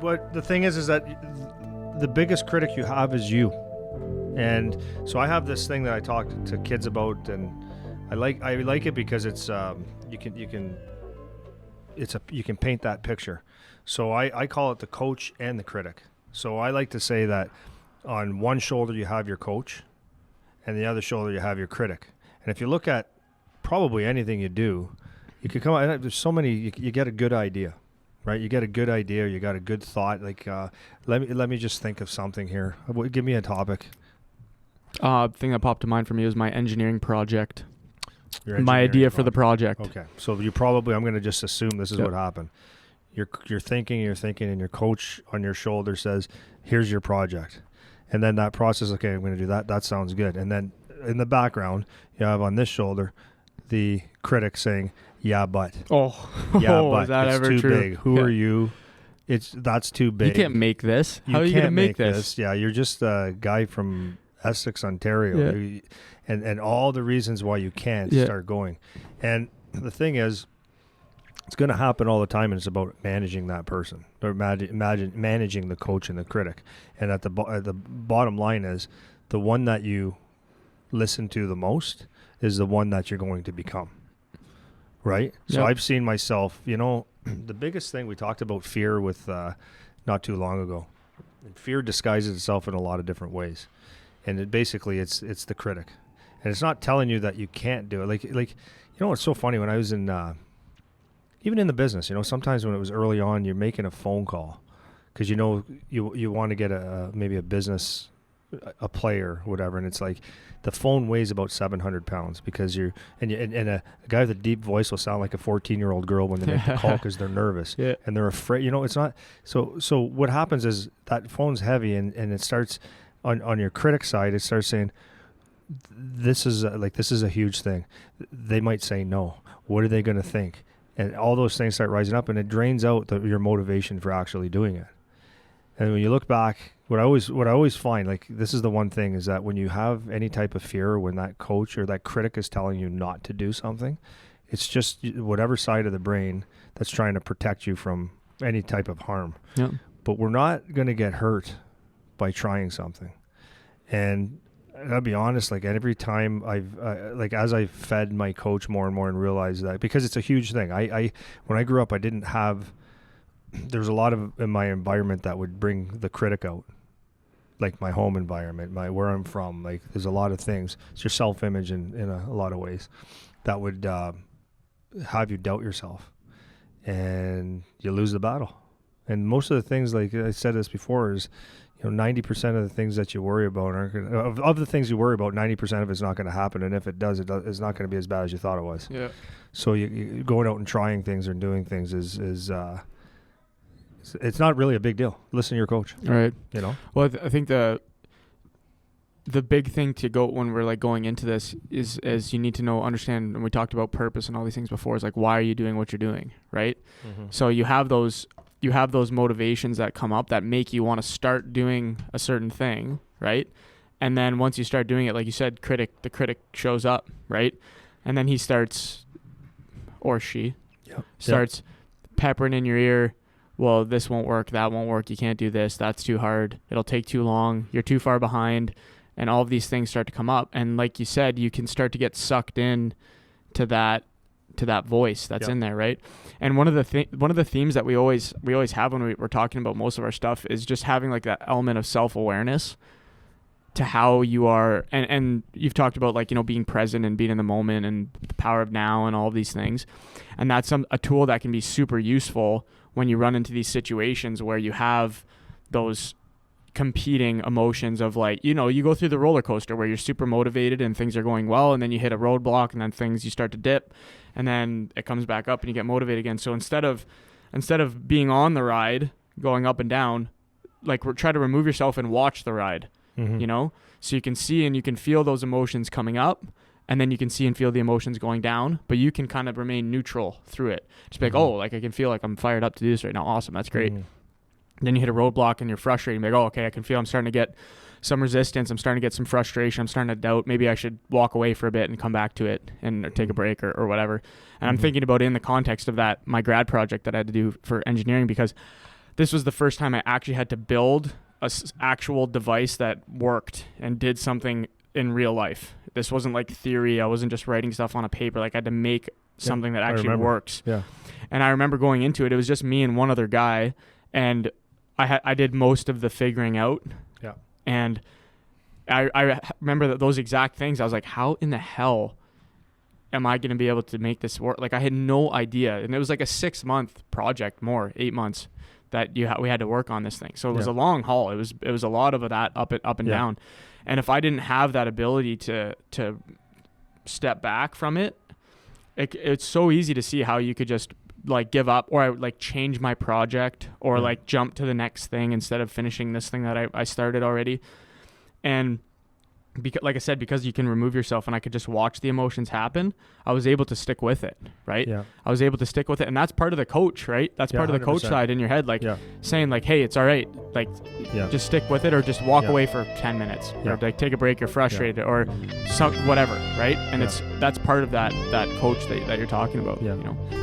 what the thing is that the biggest critic you have is you. And so I have this thing that I talk to kids about, and I like it because it's you can paint that picture. So I call it the coach and the critic. So I like to say that on one shoulder you have your coach, and the other shoulder you have your critic. And if you look at probably anything you do, you could come out. There's so many. You get a good idea, right? You get a good idea. You got a good thought. Like let me just think of something here. Give me a topic. Thing that popped to mind for me was my engineering project. My idea for the project. Okay, so you probably, I'm going to just assume this is what happened. You're thinking, and your coach on your shoulder says, "Here's your project," and then that process. Okay, I'm going to do that. That sounds good. And then in the background, you have on this shoulder the critic saying, "Yeah, but." Oh, yeah, but is that it's ever too true? big. Who are you? That's too big. You can't make this. How are you going to make this? Yeah, you're just a guy from Essex, Ontario. Yeah. And all the reasons why you can't start going. And the thing is, it's going to happen all the time, and it's about managing that person, or managing the coach and the critic. And at the bottom line is, the one that you listen to the most is the one that you're going to become, right? So Yep. I've seen myself, the biggest thing, we talked about fear with not too long ago. And fear disguises itself in a lot of different ways. And it's the critic. And it's not telling you that you can't do it. Like it's so funny when I was in, even in the business, sometimes when it was early on, you're making a phone call because you want to get maybe a business, a player, whatever. And it's like the phone weighs about 700 pounds because and a guy with a deep voice will sound like a 14-year-old girl when they make the call because they're nervous and they're afraid. It's not. So what happens is that phone's heavy and it starts on your critic side. It starts saying, this is a huge thing. They might say no. What are they going to think? And all those things start rising up, and it drains out your motivation for actually doing it. And when you look back, what I always find, like, this is the one thing, is that when you have any type of fear, when that coach or that critic is telling you not to do something, it's just whatever side of the brain that's trying to protect you from any type of harm. Yeah. But we're not going to get hurt by trying something. And I'll be honest, like every time as I've fed my coach more and more and realized that, because it's a huge thing. When I grew up, I didn't have, there's a lot of in my environment that would bring the critic out, like my home environment, where I'm from. Like there's a lot of things. It's your self-image in a lot of ways that would have you doubt yourself, and you lose the battle. And most of the things, like I said this before, is 90% of the things that you worry about of the things you worry about, 90% of it's not going to happen. And if it does, it's not going to be as bad as you thought it was. Yeah. So you going out and trying things or doing things is it's not really a big deal. Listen to your coach. All right. Well, I think the big thing to go when we're like going into this is you need to understand, and we talked about purpose and all these things before, is like, why are you doing what you're doing? Right. Mm-hmm. So you have those motivations that come up that make you want to start doing a certain thing, right? And then once you start doing it, like you said, the critic shows up, right? And then he starts, or she starts peppering in your ear, well, this won't work, that won't work, you can't do this, that's too hard, it'll take too long, you're too far behind, and all of these things start to come up. And like you said, you can start to get sucked in to that voice that's in there, right? And one of the themes that we always have when we're talking about most of our stuff is just having like that element of self-awareness to how you are, and you've talked about like being present and being in the moment and the power of now and all of these things, and that's a tool that can be super useful when you run into these situations where you have those competing emotions of like, you go through the roller coaster where you're super motivated and things are going well, and then you hit a roadblock and then you start to dip, and then it comes back up and you get motivated again. So instead of being on the ride going up and down, like try to remove yourself and watch the ride, so you can see and you can feel those emotions coming up, and then you can see and feel the emotions going down, but you can kind of remain neutral through it. Just be like, oh, like I can feel like I'm fired up to do this right now. Awesome. That's great. Then you hit a roadblock and you're frustrated. You're like, oh, okay, I can feel I'm starting to get some resistance. I'm starting to get some frustration. I'm starting to doubt. Maybe I should walk away for a bit and come back to it and take a break or whatever. And I'm thinking about it in the context of that, my grad project that I had to do for engineering, because this was the first time I actually had to build a actual device that worked and did something in real life. This wasn't like theory. I wasn't just writing stuff on a paper. Like I had to make something that actually works. Yeah. And I remember going into it, it was just me and one other guy, and I did most of the figuring out. Yeah. And I remember that those exact things. I was like, how in the hell am I going to be able to make this work? Like I had no idea. And it was like a 6-month project, 8 months that we had to work on this thing. So it was a long haul. It was a lot of that up and down. And if I didn't have that ability to step back from it, it's so easy to see how you could just like give up, or like change my project, or like jump to the next thing instead of finishing this thing that I started already. And like I said, because you can remove yourself and I could just watch the emotions happen, I was able to stick with it, right? Yeah. I was able to stick with it. And that's part of the coach, right? That's part of the coach 100%. side in your head, like saying like, hey, it's all right. Like just stick with it, or just walk away for 10 minutes or like take a break, you're frustrated or whatever, right? And that's part of that coach that you're talking about, you know?